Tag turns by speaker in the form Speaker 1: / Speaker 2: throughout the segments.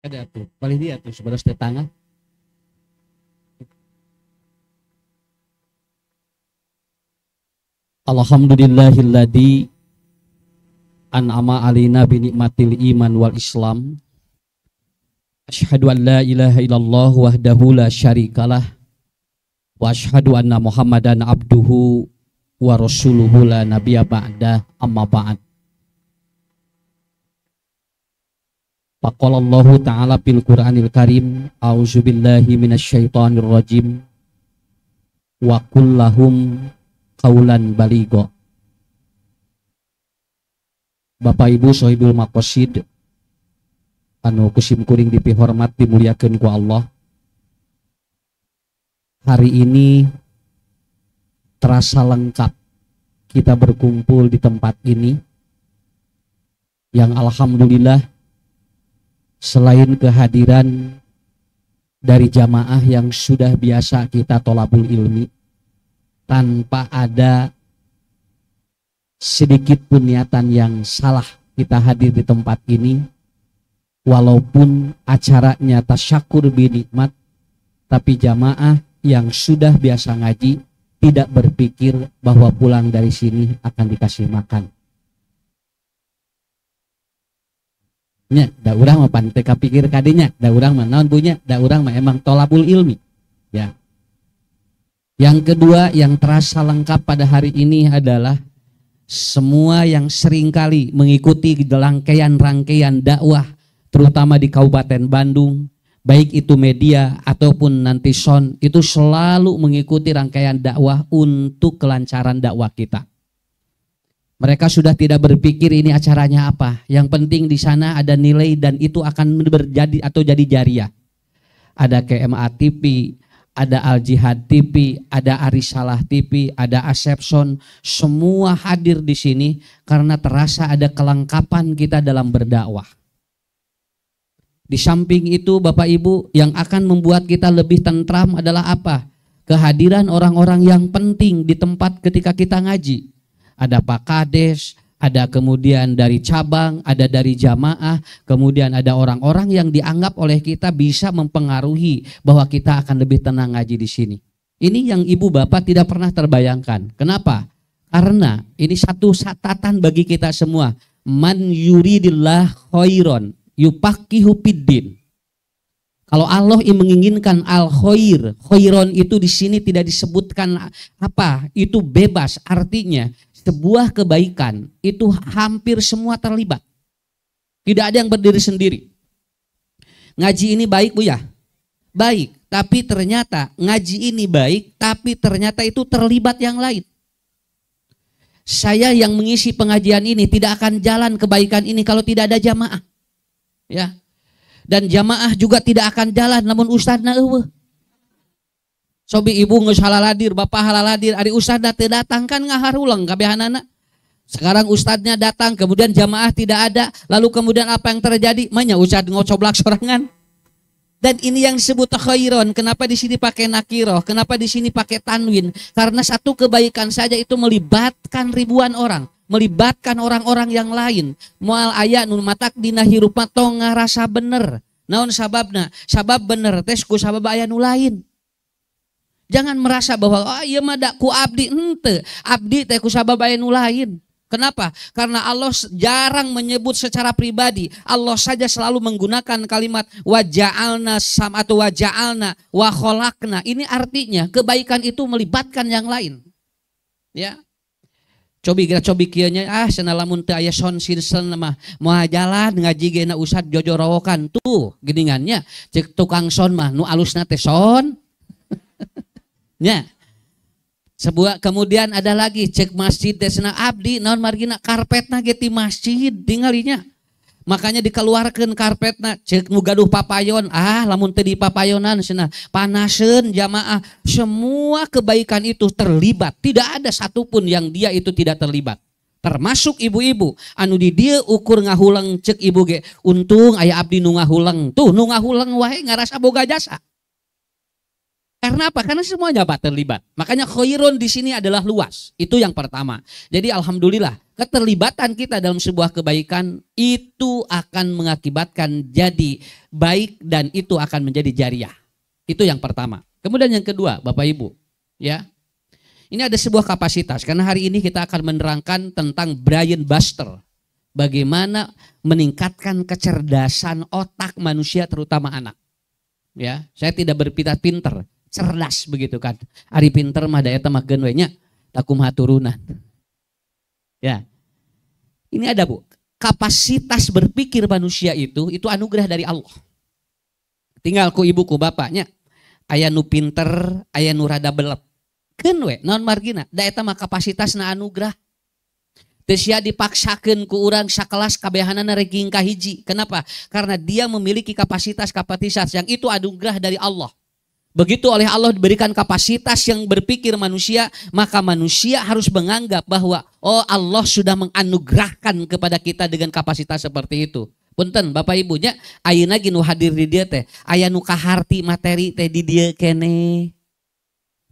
Speaker 1: Ada tuh, paling dia tuh sebelah tetangga. Alhamdulillahilladzi an'ama alina bi nikmatil iman wal islam. Asyhadu an la ilaha illallah wahdahu la syarikalah wa asyhadu anna Muhammadan abduhu wa rasuluhu la nabiyya ba'da, amma ba'd. Faqala Allah ta'ala fil Qur'anil Karim, a'udzubillahi minasyaitonir rajim, wa qul lahum qaulan baligha. Bapak Ibu sohibul maqasid anu kusim kuring dipihormat dimuliakeun ku Allah. Hari ini terasa lengkap kita berkumpul di tempat ini yang alhamdulillah selain kehadiran dari jamaah yang sudah biasa kita tholabul ilmi, tanpa ada sedikit pun niatan yang salah kita hadir di tempat ini. Walaupun acaranya tasyakur bi nikmat, tapi jamaah yang sudah biasa ngaji tidak berpikir bahwa pulang dari sini akan dikasih makan. Nya, da urang mah pan teu kapikir kadinya, da urang mah naon punya, da urang mah emang tholabul ilmi. Ya. Yang kedua yang terasa lengkap pada hari ini adalah semua yang seringkali mengikuti rangkaian dakwah terutama di Kabupaten Bandung, baik itu media ataupun nanti sound, itu selalu mengikuti rangkaian dakwah untuk kelancaran dakwah kita. Mereka sudah tidak berpikir ini acaranya apa. Yang penting di sana ada nilai dan itu akan berjadi atau jadi jariah. Ada KMA TV, ada Al Jihad TV, ada Arisalah TV, ada Asepson, semua hadir di sini karena terasa ada kelengkapan kita dalam berdakwah. Di samping itu Bapak Ibu, yang akan membuat kita lebih tentram adalah apa? Kehadiran orang-orang yang penting di tempat ketika kita ngaji. Ada Pak Kades, ada kemudian dari cabang, ada dari jamaah, kemudian ada orang-orang yang dianggap oleh kita bisa mempengaruhi bahwa kita akan lebih tenang ngaji di sini. Ini yang Ibu Bapak tidak pernah terbayangkan. Kenapa? Karena ini satu catatan bagi kita semua. Man yuridillah khairon yufaqihu fiddin. Kalau Allah menginginkan al khair, khairon itu di sini tidak disebutkan apa, itu bebas, artinya sebuah kebaikan itu hampir semua terlibat. Tidak ada yang berdiri sendiri. Ngaji ini baik Bu ya? Baik, tapi ternyata ngaji ini baik, tapi ternyata itu terlibat yang lain. Saya yang mengisi pengajian ini tidak akan jalan kebaikan ini kalau tidak ada jamaah. Ya. Dan jamaah juga tidak akan jalan namun ustadzna eueuh. Sobi ibu geus halaladir, bapak halaladir, ari ustadzna teu datang kan ngaharulang kabehanana. Sekarang ustadznya datang, kemudian jamaah tidak ada, lalu kemudian apa yang terjadi? Manya ustadz ngocoblak sorangan. Dan ini yang disebut khairon. Kenapa di sini pakai nakiroh? Kenapa di sini pakai tanwin? Karena satu kebaikan saja itu melibatkan ribuan orang, melibatkan orang-orang yang lain. Moal aya nu matak dina hirup tong ngarasa bener. Naon sababna? Sabab bener tes ku sabab aya nu lain. Jangan merasa bahwa oh ieu mah da ku abdi, henteu. Abdi teh ku sabab aya nu lain. Kenapa? Karena Allah jarang menyebut secara pribadi. Allah saja selalu menggunakan kalimat waja'alna sam atau waja'alna wa khalaqna. Ini artinya kebaikan itu melibatkan yang lain. Ya. Cobi kieu nya cenah lamun teu aya sound system mah moal jalan ngaji ge na usad jojorowokan tuh geuningannya cek tukang sound mah nu alusna teh sound. Nya. Sebuah kemudian ada lagi cek masjid desna abdi naon margina karpetna ge ti masjid tinggalinya. Makanya dikeluarkeun karpetna cek nu gaduh papayon lamun teu di papayonan cenah panaseun jamaah. Semua kebaikan itu terlibat, tidak ada satupun yang dia itu tidak terlibat. Termasuk ibu-ibu anu di dieu ukur ngahulang cek ibu ge untung aya abdi nu ngahulang. Tuh nu ngahulang wae ngarasa boga jasa. Karena apa? Karena semuanya terlibat. Makanya khairun di sini adalah luas. Itu yang pertama. Jadi alhamdulillah keterlibatan kita dalam sebuah kebaikan itu akan mengakibatkan jadi baik dan itu akan menjadi jariah. Itu yang pertama. Kemudian yang kedua, Bapak Ibu, ya. Ini ada sebuah kapasitas karena hari ini kita akan menerangkan tentang brain buster. Bagaimana meningkatkan kecerdasan otak manusia terutama anak. Ya, saya tidak berpintar-pinter, cerdas begitu kan. Ari pinter mah da eta mah geun we nya takumaha turunan. Ya. Ini ada, Bu. Kapasitas berpikir manusia itu anugerah dari Allah. Tinggal ku ibu ku bapaknya aya nu pinter, aya nu rada belet. Keun we naon margina, da eta mah kapasitasna anugerah. Teu sia dipaksakeun ku urang sakelas kabehanana rek kahiji. Kenapa? Karena dia memiliki kapasitas yang itu anugerah dari Allah. Begitu oleh Allah diberikan kapasitas yang berpikir manusia, maka manusia harus menganggap bahwa oh Allah sudah menganugerahkan kepada kita dengan kapasitas seperti itu. Punten Bapak Ibunya, ayeuna ge nu hadir di dieu teh, aya nu kaharti materi teh di dieu keneh.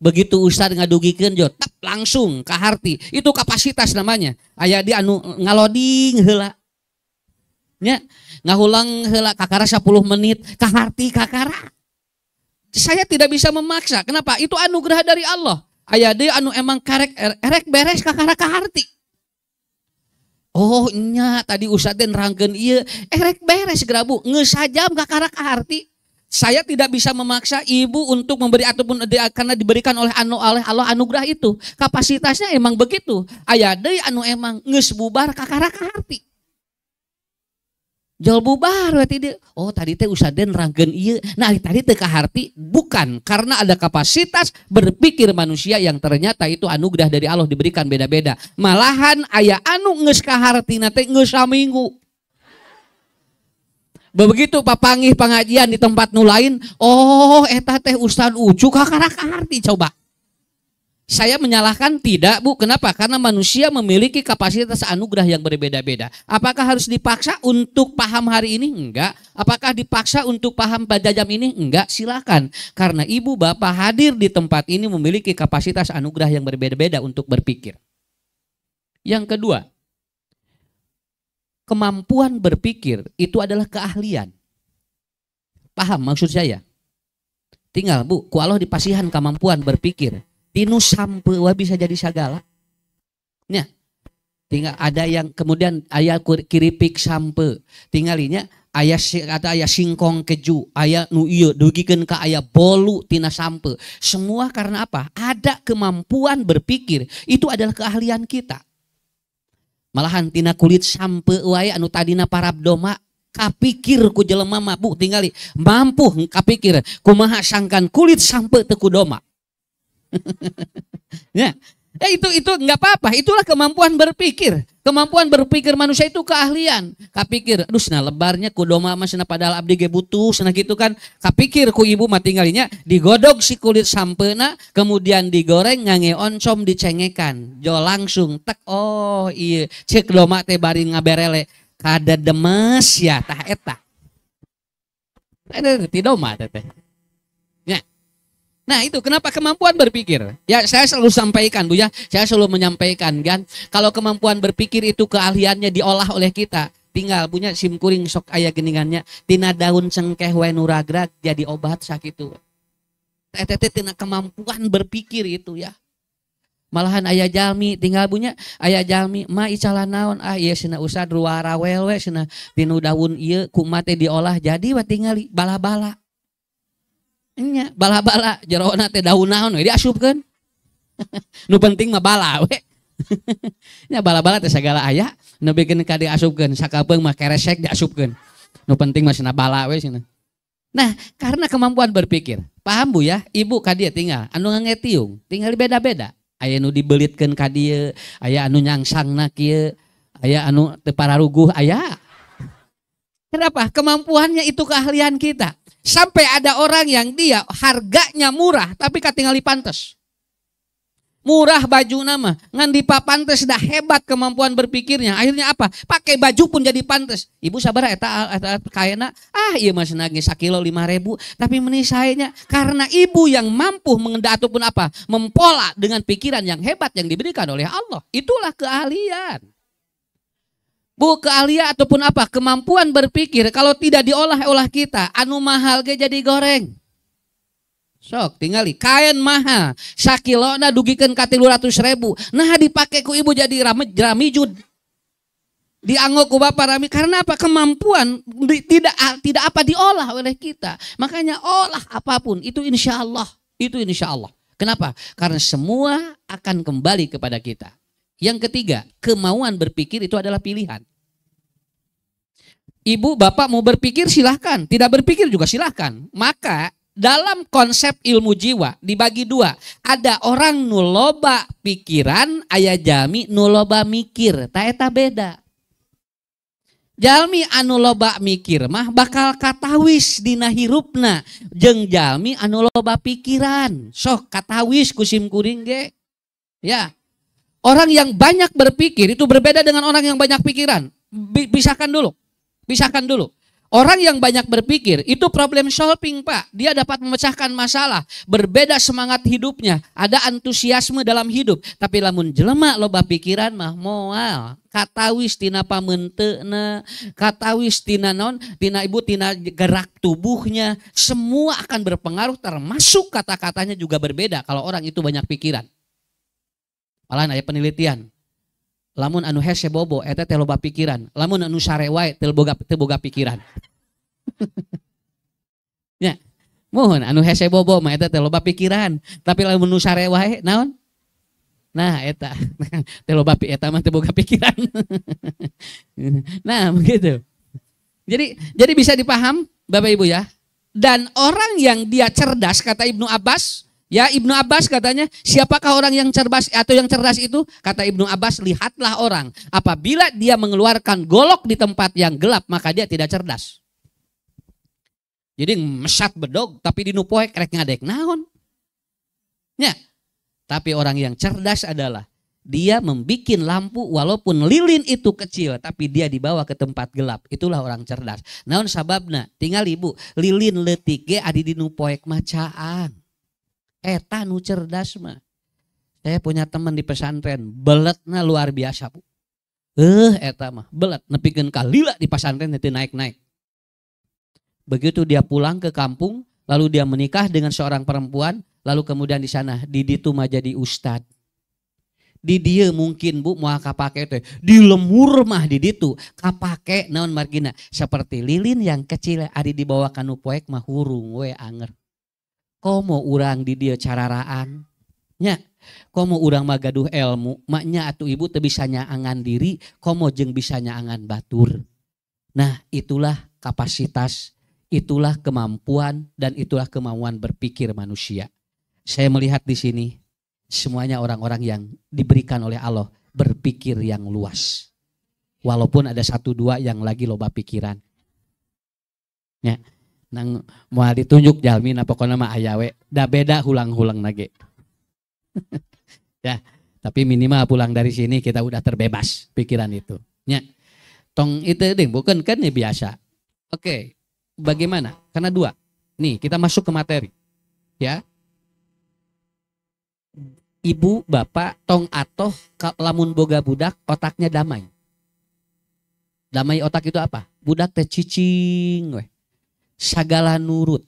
Speaker 1: Begitu Ustad ngadugikeun jo, tap langsung kaharti. Itu kapasitas namanya. Aya di anu ngaloding heula. Nya, ngahulang heula kakara 10 menit, kaharti kakara. Saya tidak bisa memaksa. Kenapa? Itu anugerah dari Allah. Aya di anu emang karek erek beres kakara kaharti. Oh nya tadi Ustad teh nerangkeun ieu, erek beres grabu, geus sajam kakara kaharti. Saya tidak bisa memaksa ibu untuk memberi ataupun karena diberikan oleh Allah anugerah itu. Kapasitasnya emang begitu. Aya deui anu emang geus bubar kakara kaharti. Jol bubar berarti dia. Oh tadi teh Ustad nerangkeun ieu. Nah tadi teh kaharti bukan karena ada kapasitas berpikir manusia yang ternyata itu anugerah dari Allah diberikan beda-beda. Malahan aya anu geus kahartina teh geus saminggu. Begitu papanggih pengajian di tempat nu lain, oh eta teh Ustad Ucu kakara kaharti coba. Saya menyalahkan tidak, Bu. Kenapa? Karena manusia memiliki kapasitas anugerah yang berbeda-beda. Apakah harus dipaksa untuk paham hari ini? Enggak. Apakah dipaksa untuk paham pada jam ini? Enggak, silakan. Karena ibu bapak hadir di tempat ini memiliki kapasitas anugerah yang berbeda-beda untuk berpikir. Yang kedua, kemampuan berpikir itu adalah keahlian. Paham maksud saya? Tinggal Bu, ku Allah dipasihan kemampuan berpikir. Tinu sampe wah bisa jadi segala. Nya. Tinggal ada yang kemudian aya kiripik sampe. Tinggalinya aya singkong keju, aya nu ieu dugikeun ka aya bolu tina sampe. Semua karena apa? Ada kemampuan berpikir. Itu adalah keahlian kita. Malahan tina kulit sampe wae anu tadina parabdoma kapikir ku jelema mah Bu tingali mampu kapikir kumaha sangkan kulit sampe teu ku doma. Ya, itu enggak apa-apa, itulah kemampuan berpikir. Kemampuan berpikir manusia itu keahlian. Kapikir, aduh cenah lebarnya ku doma mah cenah padahal abdi ge butuh cenah gitu kan. Kapikir ku ibu mah tinggalinya digodog si kulit sampena kemudian digoreng ngange oncom dicengekan. Jo langsung tek oh iya cek doma teh bari ngaberele kada demes ya tah eta. Ada ti doma teh. Ya. Nah itu kenapa kemampuan berpikir. Ya saya selalu sampaikan Bu ya. Saya selalu menyampaikan kan. Kalau kemampuan berpikir itu keahliannya diolah oleh kita. Tinggal punya simkuring sok aya geningannya. Tina daun cengkeh we nuragrag jadi obat sakitu. Tete tina kemampuan berpikir itu ya. Malahan aya jalmi tinggal punya aya jalmi ma icalah naon ieu cenah usah ruara wel we cenah tinu daun ieu kumaha teh diolah jadi we tingali bala-bala. Nya bala-bala jerona teh daun naon we diasupkeun. Nu penting mah bala we. Nya bala-bala teh sagala aya nu bikin ka diasupkeun sakapeung mah keresek diasupkeun. Nu penting mah cenah bala we cenah. Nah, karena kemampuan berpikir. Paham Bu ya? Ibu ka dieu tinggal anu ngangetiung, tinggal beda-beda. Aya nu dibelitkeun ka dieu, aya anu nyangsangna kieu, aya anu teu pararuguh aya. Kenapa? Kemampuannya itu keahlian kita. Sampai ada orang yang dia harganya murah tapi katingali pantes. Murah baju nama, ngan dipapantes dah hebat kemampuan berpikirnya. Akhirnya apa? Pakai baju pun jadi pantes. Ibu sabar eta kayana ieu mah cenah ge sakilo 5.000 tapi meni sayanya karena ibu yang mampu mengendak ataupun apa? Mempola dengan pikiran yang hebat yang diberikan oleh Allah. Itulah keahlian. Bu, keahlian ataupun apa, kemampuan berpikir kalau tidak diolah-olah kita, anu mahal ge jadi goreng. Sok tingali kain mahal, sakilona dugikeun ka 300.000. Nah dipake ku ibu jadi ramijud. Diangguk ku bapak rami karena apa? Kemampuan tidak apa diolah oleh kita. Makanya olah apapun itu insya Allah. Itu insya Allah. Kenapa? Karena semua akan kembali kepada kita. Yang ketiga, kemauan berpikir itu adalah pilihan. Ibu, bapak mau berpikir silahkan, tidak berpikir juga silahkan. Maka dalam konsep ilmu jiwa dibagi dua. Ada orang nuloba pikiran, aya jalmi nuloba mikir. Ta eta beda. Jalmi anu loba mikir mah bakal katawis dina hirupna. Jeung jalmi anu loba pikiran. Sok katawis kusim kuring ge. Ya. Orang yang banyak berpikir itu berbeda dengan orang yang banyak pikiran. Pisahkan dulu. Pisahkan dulu. Orang yang banyak berpikir itu problem solving, Pak. Dia dapat memecahkan masalah. Berbeda semangat hidupnya. Ada antusiasme dalam hidup. Tapi lamun jelema loba pikiran mah moal. Katawis tina pamenteuna, katawis tina naon, tina ibu tina gerak tubuhnya. Semua akan berpengaruh termasuk kata-katanya juga berbeda kalau orang itu banyak pikiran. Malah aya penelitian. Lamun anu hese bobo eta teh loba pikiran. Lamun anu sare wae teu boga pikiran. Ya. Mohon anu hese bobo mah eta teh loba pikiran, tapi lamun anu sare wae naon? Nah eta teh loba eta mah teu boga pikiran. Nah, begitu. Jadi bisa dipaham Bapak Ibu ya. Dan orang yang dia cerdas kata Ibnu Abbas. Ya Ibnu Abbas katanya, siapakah orang yang cerdas atau yang cerdas itu? Kata Ibnu Abbas, lihatlah orang. Apabila dia mengeluarkan golok di tempat yang gelap, maka dia tidak cerdas. Jadi mesat bedog, tapi dinupoek rek ngadek naon. Ya. Tapi orang yang cerdas adalah dia membikin lampu walaupun lilin itu kecil, tapi dia dibawa ke tempat gelap. Itulah orang cerdas. Naon sababna? Tinggal ibu, lilin leutik ge adi dinupoek macaan. Eta nu cerdas mah. Saya punya teman di pesantren, beletna luar biasa, Bu. Eta mah belet nepikeun ka lila di pesantren teu naik-naik. Begitu dia pulang ke kampung, lalu dia menikah dengan seorang perempuan, lalu kemudian di sana di ditu mah jadi ustad. Di dieu mungkin Bu moal kapake teh, di lemur mah di ditu kapake naon margina seperti lilin yang kecil ari dibawa ka nu poek mah hurung we anger. Komo urang di dia cararaan nya, komo urang magaduh ilmu maknya atuh ibu teu bisa nyaangan diri, komo jeung bisa nyaangan batur. Nah itulah kapasitas, itulah kemampuan dan itulah kemauan berpikir manusia. Saya melihat di sini semuanya orang-orang yang diberikan oleh Allah berpikir yang luas. Walaupun ada satu dua yang lagi loba pikiran. Ya. Nang mau ditunjuk jalmi na pokona mah aya we da beda hulang-hulang nage. Ya, tapi minimal pulang dari sini kita udah terbebas pikiran itu. Nya. Tong itu ding bukan kan ya biasa. Oke. Bagaimana? Karena dua. Nih, kita masuk ke materi. Ya. Ibu, bapak, tong atoh lamun boga budak otaknya damai. Damai otak itu apa? Budak teh cicing we. Sagala nurut.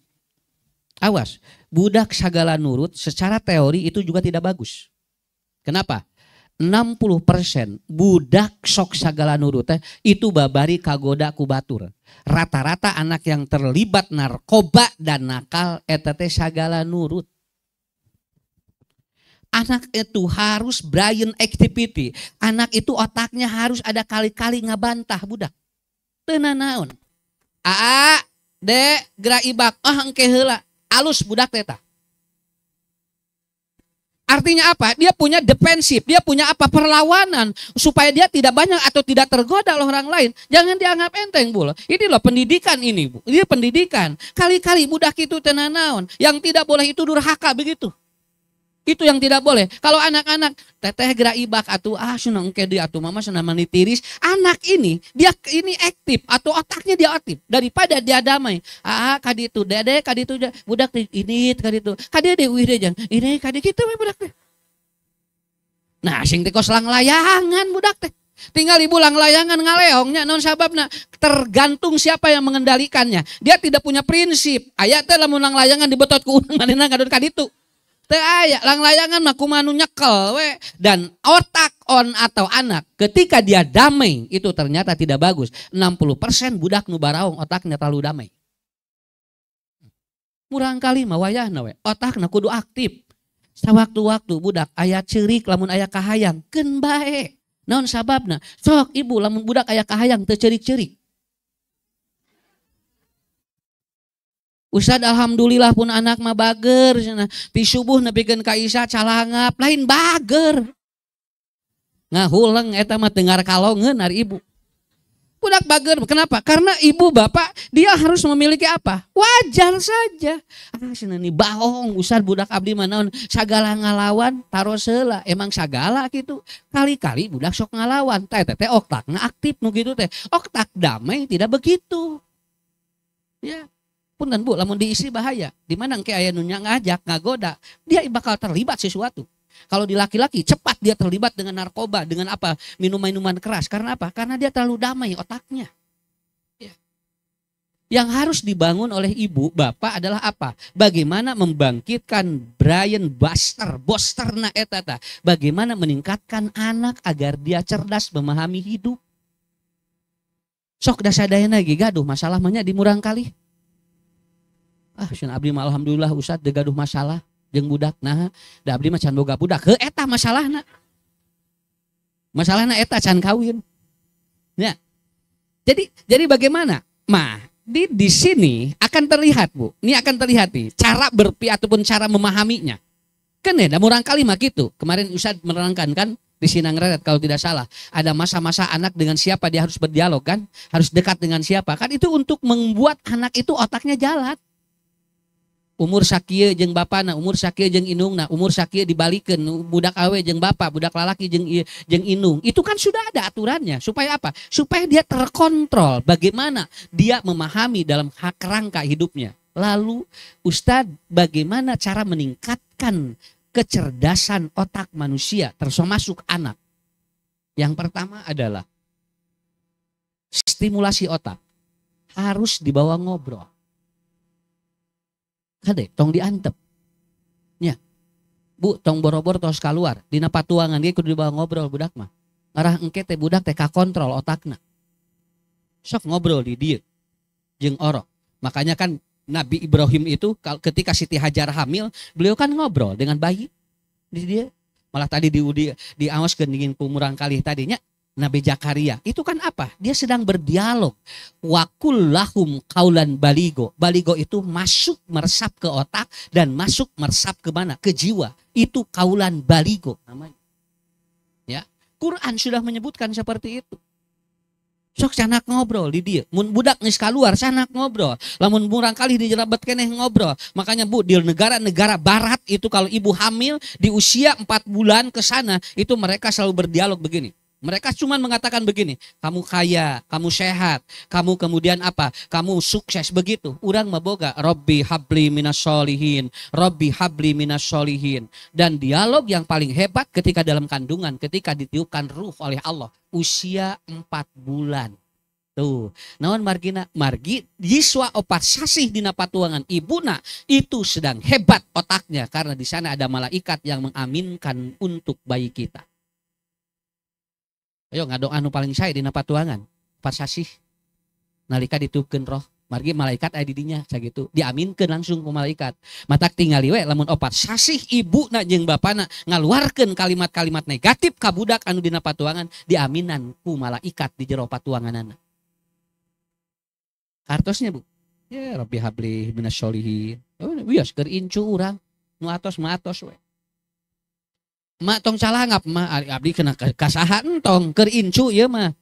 Speaker 1: Awas, budak sagala nurut secara teori itu juga tidak bagus. Kenapa? 60% budak sok sagala nurut itu babari kagoda ku batur. Rata-rata anak yang terlibat narkoba dan nakal eta teh sagala nurut. Anak itu harus brain activity. Anak itu otaknya harus ada kali-kali ngabantah budak. Teu naon. Dek, gerak ibak, engke heula, alus budak teta. Artinya apa? Dia punya defensif, dia punya apa? Perlawanan supaya dia tidak banyak atau tidak tergoda oleh orang lain. Jangan dianggap enteng, Bu. Ini loh pendidikan ini, Bu. Ini pendidikan. Kali-kali budak itu tenanaon, yang tidak boleh itu durhaka begitu. Itu yang tidak boleh. Kalau anak-anak teteh gerak ibak atuh senang engke dia atuh mama senang mani tiris. Anak ini dia ini aktif atau otaknya dia aktif daripada dia damai. Kaditu dede kaditu budak ini kaditu. Kadi deui deh jang. Ini kadi kitu we budak teh. Nah sing teh kos lang layangan budak teh. Tinggal ibu layangan ngaleongnya, non sababna tergantung siapa yang mengendalikannya. Dia tidak punya prinsip. Ayatnya lamun layangan dibetot ku urang manehna ngadon ka ditu. Teu aya, layangan mah kumaha nu nyekel we. Dan otak on atau anak ketika dia damai itu ternyata tidak bagus. 60% budak nu baraong otaknya terlalu damai. Murang kali mah wayahna we, otakna kudu aktif. Sawaktu-waktu budak aya ceurik lamun aya kahayang keun bae. Naon sababna? Sok ibu lamun budak aya kahayang teu ceurik-ceurik. Ustad alhamdulillah pun anak mah bager cenah. Ti subuh nepikeun ka isya calangap lain bager. Ngahuleng eta mah dengar kalongeun ari ibu. Budak bager kenapa? Karena ibu bapak dia harus memiliki apa? Wajar saja. Cenah ni baong Ustad budak abdi mah naon sagala ngalawan taros heula. Emang sagala gitu. Kali-kali budak sok ngalawan. Teh otakna aktif nu gitu teh. Otak damai tidak begitu. Ya. Punten Bu, lamun diisi bahaya. Di mana engke aya nu ngajak, ngagoda, dia bakal terlibat sesuatu. Kalau di laki-laki cepat dia terlibat dengan narkoba, dengan apa? Minuman-minuman keras. Karena apa? Karena dia terlalu damai otaknya. Ya. Yang harus dibangun oleh ibu, bapak adalah apa? Bagaimana membangkitkan Brian Bosterna etata. Bagaimana meningkatkan anak agar dia cerdas memahami hidup. Sok dasadayana lagi gaduh masalah mahnya di murang kali. Abdi mah alhamdulillah Ustad teu gaduh masalah jeung budak. Nah, da abdi mah can boga budak. Heuh eta masalahna. Masalahna eta can kawin. Ya. Jadi bagaimana? Mah, di sini akan terlihat, Bu. Ini akan terlihat nih cara ataupun cara memahaminya. Kan ya, da murang kali mah gitu. Kemarin Ustad menerangkan kan di Sinangredet kalau tidak salah. Ada masa-masa anak dengan siapa dia harus berdialog kan? Harus dekat dengan siapa? Kan itu untuk membuat anak itu otaknya jalan. Umur sakieu jeung bapana, umur sakieu jeung indungna, umur sakieu dibalikeun budak awe jeung bapa, budak lalaki jeung indung. Itu kan sudah ada aturannya. Supaya apa? Supaya dia terkontrol bagaimana dia memahami dalam hak rangka hidupnya. Lalu Ustadz, bagaimana cara meningkatkan kecerdasan otak manusia termasuk anak? Yang pertama adalah stimulasi otak harus dibawa ngobrol. Kade, tong diantep. Ya. Bu, tong borobor tos keluar. Dina patuangan dia kudu dibawa ngobrol budak mah. Ngarah engke teh budak teh kakontrol otakna. Sok ngobrol di dieu jeung orok. Makanya kan Nabi Ibrahim itu ketika Siti Hajar hamil, beliau kan ngobrol dengan bayi di dia. Malah tadi diaoskeun dingin kumurang kali tadinya Nabi Zakaria. Itu kan apa? Dia sedang berdialog. Wa kullahum qaulan baligo. Baligo itu masuk meresap ke otak dan masuk meresap ke mana? Ke jiwa. Itu kaulan baligo namanya. Ya. Quran sudah menyebutkan seperti itu. Sok sanak ngobrol di dia. Mun budak geus kaluar sanak ngobrol. Lamun murang kali dijerabat keneh ngobrol. Makanya Bu, di negara-negara barat itu kalau ibu hamil di usia 4 bulan ke sana itu mereka selalu berdialog begini. Mereka cuma mengatakan begini, kamu kaya, kamu sehat, kamu kemudian apa, kamu sukses begitu. Urang mah boga, Robbi habli minas solihin, Robbi habli minas solihin. Dan dialog yang paling hebat ketika dalam kandungan, ketika ditiupkan ruh oleh Allah, usia 4 bulan. Tuh, naon margina, margi yiswa opat sasih dina patuangan ibuna itu sedang hebat otaknya karena di sana ada malaikat yang mengaminkan untuk bayi kita. Ayo ngadong anu paling saya dina patuangan. Pas sasih nalika ditiupkeun roh, margi malaikat aya di dinya sakitu. Diaminkeun langsung ku malaikat. Matak tingali we lamun opat sasih ibuna jeung bapana ngaluarkeun kalimat-kalimat negatif ka budak anu dina patuangan, diaminan ku malaikat di jero patuanganana. Kartosnya Bu. Ya Rabbi habli minas solihin. Oh, wios keur incu urang. Nu atos mah atos we. Mak tong calangap mah abdi kena kasaha entong keur incu ieu mah.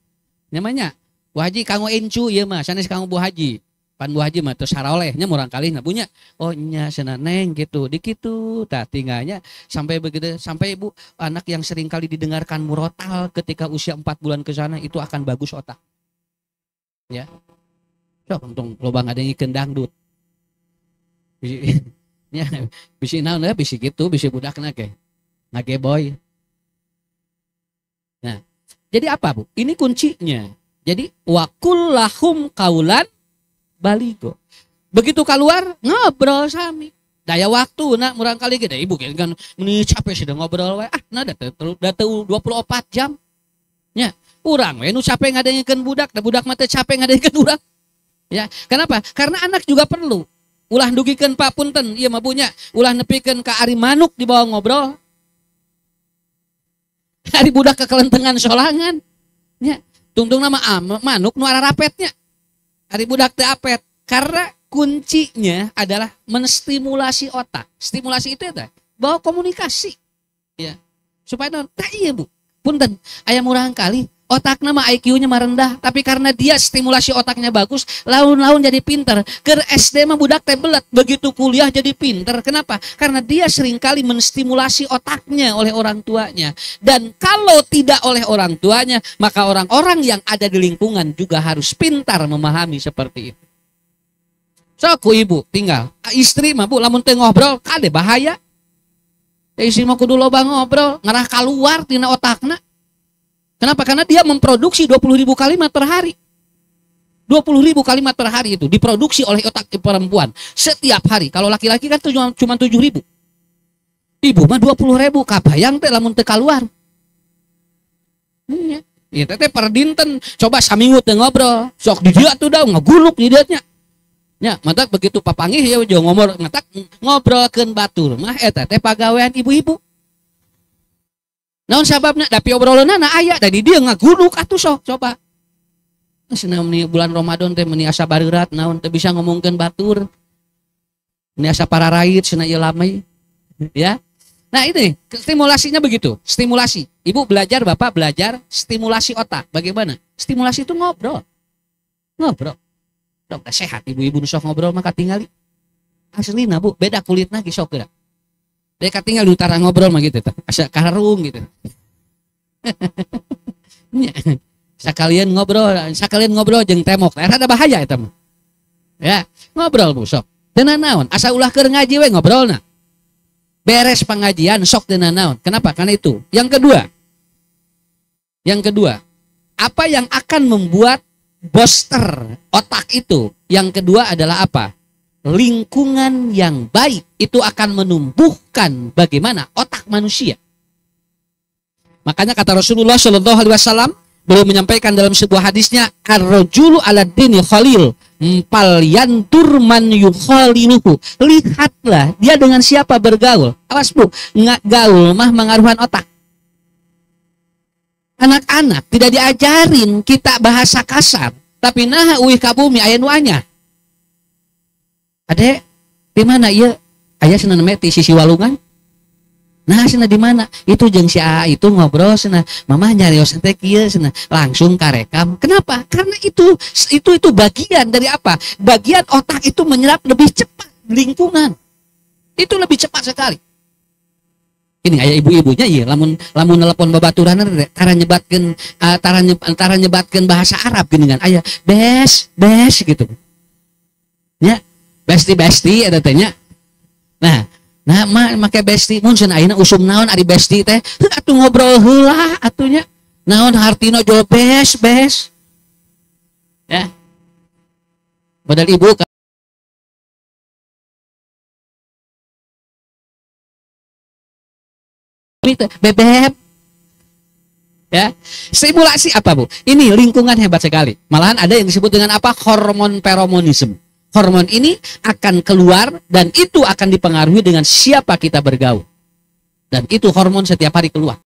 Speaker 1: Namanya Bu Haji kanggo incu ieu mah sanes kanggo Bu Haji. Pan Bu Haji mah teu saroleh nya murang kalihna punya. Oh nya cenah neng gitu dikitu tah tinggalnya sampai begitu sampai Bu anak yang sering kali didengarkan murotal ketika usia 4 bulan ke sana itu akan bagus otak. Ya. Sok untung loba ngadengikeun dangdut. Bisi nya bisi naon ya bisi kitu bisi budakna ke. Ngageboy. Nah, Jadi apa Bu? Ini kuncinya. Jadi wakul lahum kaulan baligo. Begitu keluar ngobrol sami. Daya waktu nak murang kali gitu. Ibu kan meni capek sudah ngobrol we. Nah dateu 24 jam. Nya, urang we nu capek ngadengekeun budak, da budak mah teu capek ngadengekeun urang. Ya, kenapa? Karena anak juga perlu. Ulah dugikeun Pak punten, ieu mah bunya. Ulah nepikeun ka ari manuk di bawah ngobrol. Ari budak kekelentengan solangan. Nya, tungtung nama manuk nu ararapetnya. Ari budak teu apet. Karena kuncinya adalah menstimulasi otak. Stimulasi itu ya, bawa komunikasi. Ya. Supaya tak iya Bu. Punten, aya murang kali otakna mah IQ-nya mah rendah, tapi karena dia stimulasi otaknya bagus, laun-laun jadi pinter. Ke SD mah budak teh belet, begitu kuliah jadi pinter. Kenapa? Karena dia seringkali menstimulasi otaknya oleh orang tuanya. Dan kalau tidak oleh orang tuanya, maka orang-orang yang ada di lingkungan juga harus pintar memahami seperti itu. So, ku ibu tinggal, istri mah Bu, lamun teu ngobrol, kade bahaya. Istri mah kudu loba ngobrol, ngarah keluar tina otakna. Kenapa? Karena dia memproduksi 20.000 kalimat per hari. 20.000 kalimat per hari itu diproduksi oleh otak perempuan setiap hari. Kalau laki-laki kan cuma 7.000. Ibu mah 20.000, kabayang teh lamun teu kaluar. Iya teh per dinten coba saminggu teu ngobrol. Sok di dia tuh dah ngaguluk di dieu nya. Ya, matak begitu papangih ya jo ngomor ngatak ngobrolkeun batur mah eta teh pagawean ibu-ibu. Naon sababna? Da piobroleunna na aya da di dieu ngaguluk atuh sok coba. Cenah meni bulan Ramadan teh meni asa bareurat naon teh bisa ngomongkeun batur. Meni asa pararaid cenah ieu lamai. Ya. Nah, ini stimulasinya begitu, stimulasi. Ibu belajar, Bapak belajar stimulasi otak. Bagaimana? Stimulasi itu ngobrol. Ngobrol. Dok, sehat ibu-ibu nu sok ngobrol mah katingali. Aslina Bu, beda kulitna ge sok geura. Dia katingal di utara ngobrol mah gitu tah. Asa karung gitu. Sakalian ngobrol jeung temok. Ada bahaya eta mah. Ya, ngobrol Bu sok. Teu naon, asa ulah keur ngaji we ngobrolna. Beres pengajian sok teu naon. Kenapa? Karena itu. Yang kedua, apa yang akan membuat booster otak itu? Yang kedua adalah apa? Lingkungan yang baik itu akan menumbuhkan bagaimana otak manusia. Makanya kata Rasulullah Shallallahu Alaihi Wasallam beliau menyampaikan dalam sebuah hadisnya, ar-rajulu ala dini khalil fal yantur man yukhaliluhu. Lihatlah dia dengan siapa bergaul. Awas Bu, gaul mah mengaruhan otak. Anak-anak tidak diajarin kita bahasa kasar, tapi nah uih ka bumi aya nu anyar. Ade, di mana ieu? Aya cenah mah ti sisi walungan. Nah, cenah di mana? Itu jeung si A itu ngobrol cenah, mama nyarios teh kieu cenah, langsung karekam. Kenapa? Karena itu bagian dari apa? Bagian otak itu menyerap lebih cepat lingkungan. Itu lebih cepat sekali. Ini aya ibu-ibunya iya lamun nelpon babaturan tara nyebatkeun bahasa Arab gini kan aya bes gitu. Ya, besti eta teh nya. Nah make besti mun cenah ayeuna usum naon ari besti teh atuh ngobrol heula atunya. Naon hartina jual bes. Ya. Padahal ibu bebek. Ya, stimulasi apa Bu? Ini lingkungan hebat sekali. Malahan ada yang disebut dengan apa? Hormon feromonisme. Hormon ini akan keluar dan itu akan dipengaruhi dengan siapa kita bergaul. Dan itu hormon setiap hari keluar.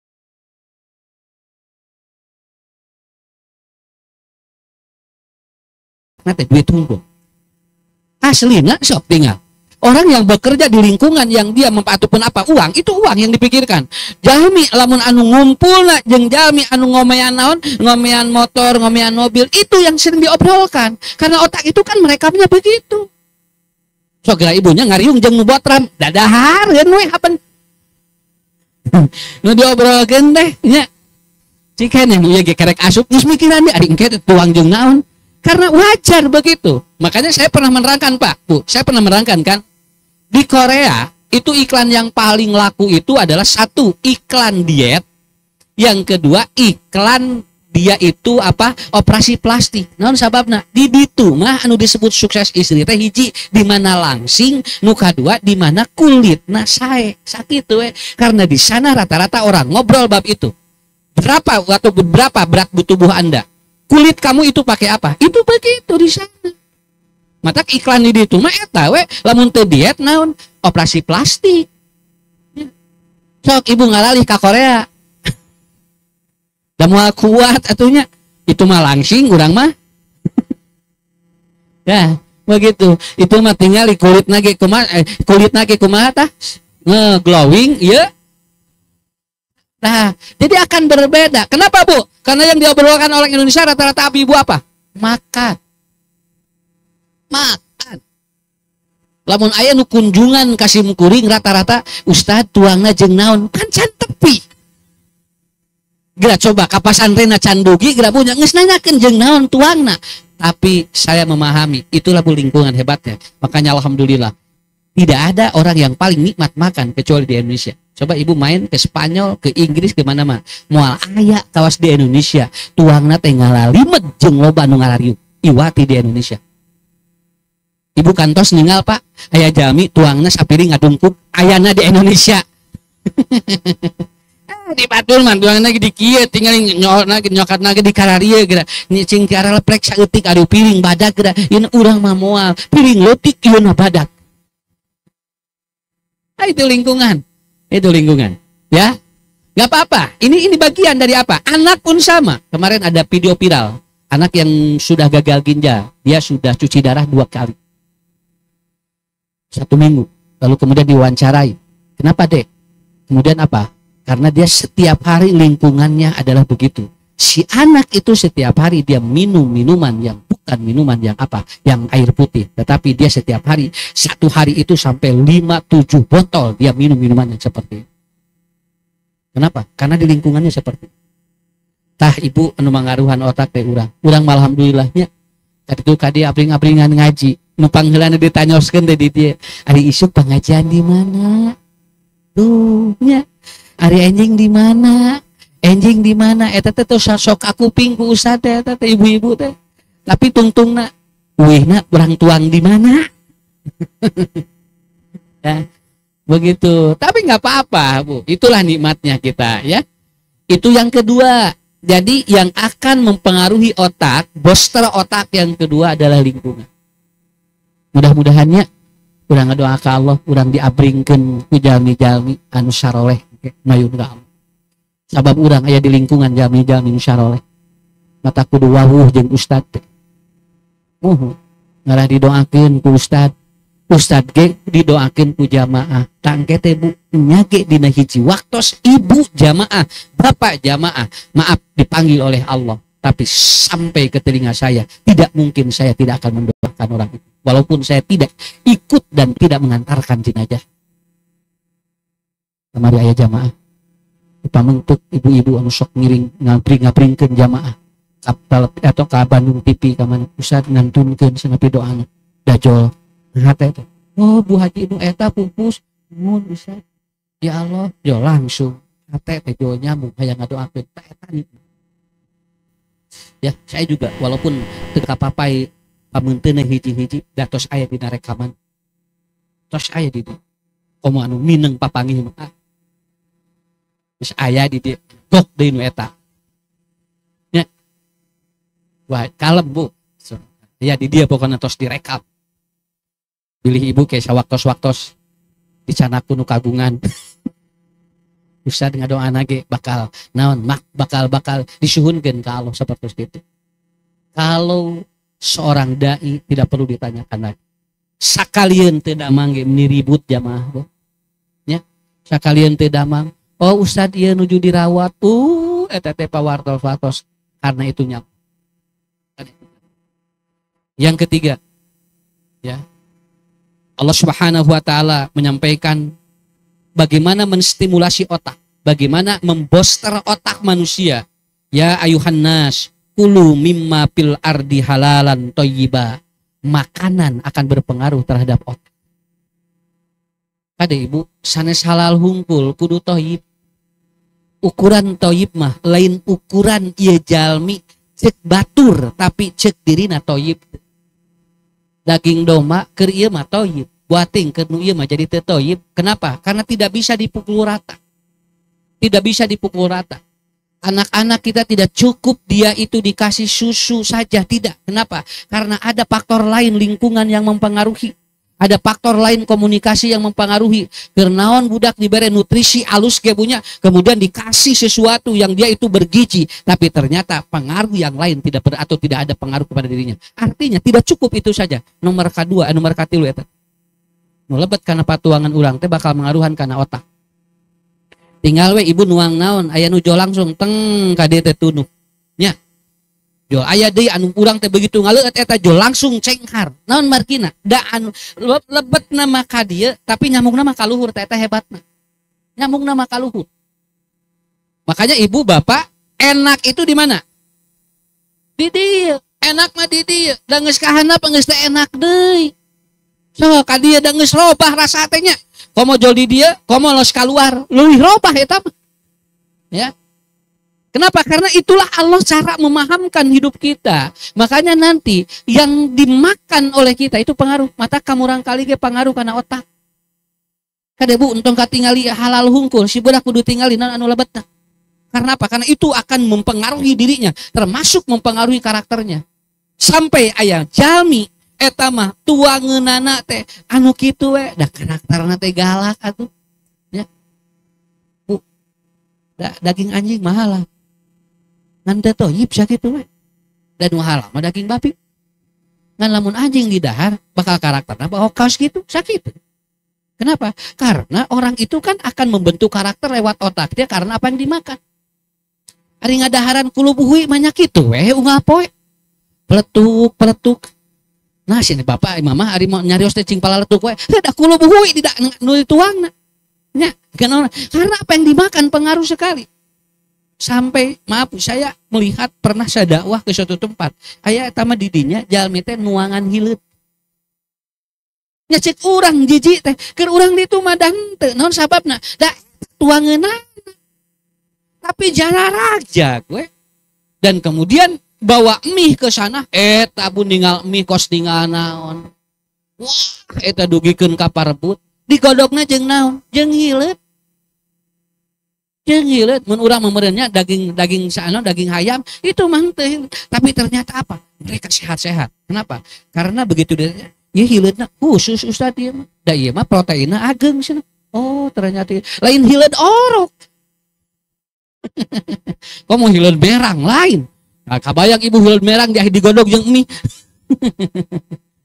Speaker 1: Nanti duit tunggu. Aslinya sok tinggal. Orang yang bekerja di lingkungan yang dia ataupun apa uang, itu uang yang dipikirkan. Jalmi lamun anu ngumpulna jeung jalmi anu ngomean naon, ngomean motor, ngomean mobil, itu yang sering diobrolkan. Karena otak itu kan merekamnya begitu. So kira ibunya ngariung jeung nu botram, dadahar geun we hapen. Nu diobrolkeun teh nya. Cikeun nu ge kerek asup geus mikiran deui ari engke tuang jeung naon. Karena wajar begitu. Makanya saya pernah menerangkan Pak, Bu, saya pernah menerangkan kan. Di Korea itu iklan yang paling laku itu adalah satu iklan diet, yang kedua iklan dia itu apa? Operasi plastik. Naon sababna? Di ditu mah anu disebut sukses istri teh hiji di mana langsing, nu kadua di mana kulitna sae. Sakitu we. Karena di sana rata-rata orang ngobrol bab itu. Berapa atau berapa berat tubuh Anda? Kulit kamu itu pakai apa? Itu begitu di sana. Mata iklan di ditu mah eta we lamun teu diet naon? Operasi plastik. Sok ibu ngalalih ke Korea. Da moal kuat atunya. Itu mah langsing urang mah. Ya, begitu. Itu mah tinggal di kulit nage kumaha tah? Glowing, ya. Nah, jadi akan berbeda. Kenapa, Bu? Karena yang diobrolkan orang Indonesia rata-rata ibu apa? Makan. Lamun aya nu kunjungan kasih kuring rata-rata Ustad tuangna jeung naon kan can tepi. Geura coba ka pasantrenna can dugi geura punya geus nanyakeun jeung naon tuangna. Tapi saya memahami itulah lingkungan hebatnya. Makanya alhamdulillah tidak ada orang yang paling nikmat makan kecuali di Indonesia. Coba ibu main ke Spanyol, ke Inggris, ke mana-mana. Moal aya kawas di Indonesia tuangna teh ngalalimet jeung loba nu ngalariuk. Iwati di Indonesia. Ibu kantos ninggal Pak, aya jami tuangna sapiring ngadungkuk ayana di Indonesia. Di batul man tuangna di kieu tinggal nyokatna di kararieu geura. Cing cara leprek saeutik adu piring badak geura. Ieu urang mah moal, piring leutik ieu na badak. Nah, itu lingkungan. Itu lingkungan. Ya. Enggak apa-apa. Ini bagian dari apa? Anak pun sama. Kemarin ada video viral. Anak yang sudah gagal ginjal, dia sudah cuci darah 2 kali. 1 minggu, lalu kemudian diwawancarai. Kenapa dek? Kemudian apa? Karena dia setiap hari lingkungannya adalah begitu. Si anak itu setiap hari dia minum minuman yang bukan minuman yang apa? Yang air putih. Tetapi dia setiap hari, 1 hari itu sampai 5-7 botol dia minum minuman yang seperti itu. Kenapa? Karena di lingkungannya seperti itu. Tah ibu anu mangaruhan otak teh urang. Urang alhamdulillahnya. Tadi itu kadi abring-abringan ngaji. Nu pangheulana ditanyoskeun teh di dieu. Ari isuk pengajian di mana? Tuh nya. Ari enjing di mana? Enjing di mana? Eta teh sok aku ping ku ustad teh eta teh ibu-ibu teh. Tapi tungtungna uihna urang tuang di mana? Ya. Begitu. Tapi enggak apa-apa, Bu. Itulah nikmatnya kita, ya. Itu yang kedua. Jadi yang akan mempengaruhi otak, booster otak yang kedua adalah lingkungan. Mudah-mudahannya urang ngadoa ka Allah, urang diabringkeun ku jalmi-jalmi anu saroleh mayun ka Allah. Sabab urang aya di lingkungan jalmi-jalmi anu saroleh. Mata kudu wawuh jeung ustad teh. Ngarah didoakeun ku ustad. Ustad ge didoakeun ku jamaah. Tangke teh Bu nyage dina hiji waktos ibu jamaah, bapak jamaah, maaf dipanggil oleh Allah. Tapi sampai ke telinga saya, tidak mungkin saya tidak akan mendoakan orang itu. Walaupun saya tidak ikut dan tidak mengantarkan jenazah. Kamari aya jamaah. Pamentuk ibu-ibu anu sok ngiring ngapring-ngapringkeun jamaah. Atau ka Bandung TV ka mana Ustad ngantunkeun sanapi doana. Dajol hate teh. Oh, Bu Haji nu eta pupus. Mun Ustad. Ya Allah, yo langsung hate teh jo nyambung hayang ngadoakeun teh eta nih. Ya, saya juga walaupun teu kapapai pamunteunna hiji-hiji da tos aya dina rekaman. Tos aya di dieu. Komo anu mineng papangih mah. Geus aya di dieu. Gok deui nu eta. Nya. Wah, kalem Bu. So, ya di dieu pokona tos direkam. Pilih ibu ke sawaktos-waktos dicanaku nu kagungan. Ustad ngadoa nage bakal naon bakal disuhunkeun ka Allah seperti itu. Kalau seorang dai tidak perlu ditanyakan lagi. Sakalian teu damang ge ribut jamaah, Bu. Nya, sakalian teu damang. Oh, Ustad ieu nuju dirawat. Eta teh pawartos-wartos karena itu nyam. Yang ketiga, ya. Allah Subhanahu wa taala menyampaikan bagaimana menstimulasi otak, bagaimana memboster otak manusia. Ya ayuhan nas, kulu mimma fil ardi halalan thayyiba. Makanan akan berpengaruh terhadap otak. Kade ibu, sanes halal hungkul kudu thayyib. ukuran toyib mah lain ukuran ieu jalmi cek batur tapi cek dirina toyib. Daging domba keur ieu mah toyib, buating keur nu ieu mah jadi teu toyib. Kenapa? Karena tidak bisa dipukul rata. Tidak bisa dipukul rata. Anak-anak kita tidak cukup dia itu dikasih susu saja, tidak. Kenapa? Karena ada faktor lain lingkungan yang mempengaruhi. Ada faktor lain komunikasi yang mempengaruhi. Kernaon budak diberi nutrisi alus kebunya, kemudian dikasih sesuatu yang dia itu bergizi, tapi ternyata pengaruh yang lain tidak atau tidak ada pengaruh kepada dirinya. Artinya tidak cukup itu saja. Nomor kedua, nomor katilu eta. Nu lebet kana patuangan urang teh bakal mengaruhan kana otak. Tinggal we ibu nuang naon, aya nu jo langsung teng ka dieu teh tunuk. Nya. Jo aya deui anu urang teh begitu ngaleuet eta jo langsung cenghar. Naon markina? Da anu lebetna mah ka dieu tapi nyamukna mah ka luhur teh eta hebatna. Nyamukna mah ka luhur. Makanya ibu bapak enak itu di mana? Di dieu. Enak mah di dieu. Da geus kahandap geus teh enak deui. So ka dieu da geus robah rasa teh nya. Komo jol di dia, komo los keluar, leuwih robah eta mah. Ya. Kenapa? Karena itulah Allah cara memahamkan hidup kita. Makanya nanti yang dimakan oleh kita itu pengaruh. Mata kamurang kali ge pengaruh karena otak. Kade bu untung katingali halal hungkul, si budak kudu tingali naon anu lebetna. Karena apa? Karena itu akan mempengaruhi dirinya, termasuk mempengaruhi karakternya. Sampai aya jalmi eta mah tuangeunana teh anu kitu we da karakterna teh galak atuh ya. Bu daging anjing mahal lah ngan teh toyib sakitu we dan nu halal mah daging babi ngan lamun anjing di dahar bakal karakterna bawa kaos gitu sakitu. Kenapa? Karena orang itu kan akan membentuk karakter lewat otak dia karena apa yang dimakan. Ari ngadaharan kulub uhui mah nya kitu we unggal poe peletuk. Nah sini bapak mama hari mau nyarios teh cing palaletuk we da kulo buhui tidak nu dituangna nya karena apa yang dimakan pengaruh sekali. Sampai maaf saya melihat pernah saya dakwah ke suatu tempat aya eta mah di dinya jalmi teh nuangan hileut nya cek urang jijik teh keur urang ditu mah dang teu naon sababna da tuangeunna tapi jararaja gue dan kemudian bawa mie ke sana, eta bun ninggal mie kos tinggal naon. Wah, eta dugikeun ka parebut, digodogna jeung naon? Jeung hileut. Jeung hileut mun urang memerenya daging saano daging hayam itu mah teh. Tapi ternyata apa? Mereka sehat-sehat. Kenapa? Karena begitu dia ieu hileutna khusus ustad ieu mah. Da ieu mah proteinna ageng cenah. Oh, ternyata lain hileut orok. Komo hileut berang lain. Nah, kabayang ibu hileut merang digodog jeung mie.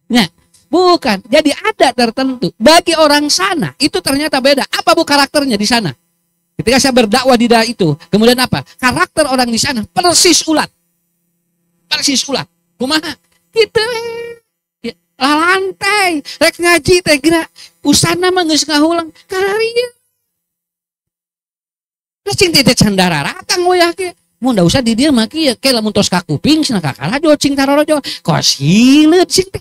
Speaker 1: Nah, bukan. Jadi ada tertentu. Bagi orang sana itu ternyata beda. Apa bu karakternya di sana? Ketika saya berdakwah di daerah itu, kemudian apa? Karakter orang di sana persis ulat. Persis ulat. Kumaha? Gitu. Lantai, rek ngaji teh geura. Usahana mah geus ngahulang. Kararieu. Da cing teh candara ratang goyah ge. Mun da usah di dieu mah kieu ke lamun tos ka kuping cenah ka karajo cing tarorojo kos hileut cing teh.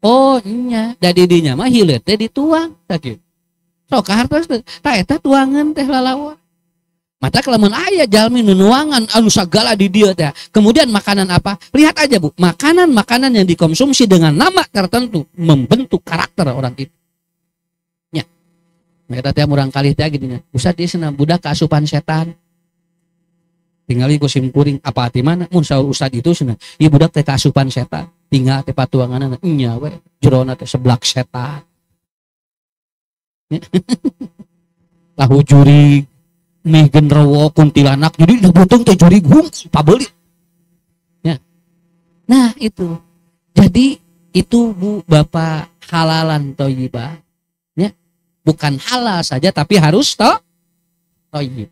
Speaker 1: Oh nya da di dinya mah hileut teh dituang sakitu. Sok ka hartos teh ta eta tuangan teh lalawa. Mata lamun aya jalmi nu nuangan anu sagala di dieu teh. Kemudian makanan apa? Lihat aja Bu, makanan-makanan yang dikonsumsi dengan nama tertentu membentuk karakter orang itu. Nya. Eta teh urang kalih teh gini nya. Usah di sana budak kaasupan setan. Tinggali kusim kuring apa hati mana mun saur ustad itu cenah ieu budak teh kaasupan setan tinggal teh patuanganna nya we jerona teh seblak setan tahu juri meh genderuwo kuntilanak jadi udah buntung teh juri gum pabeuli ya. Nah itu jadi itu Bu Bapak halalan thayyibah ya, bukan halal saja tapi harus thayyib.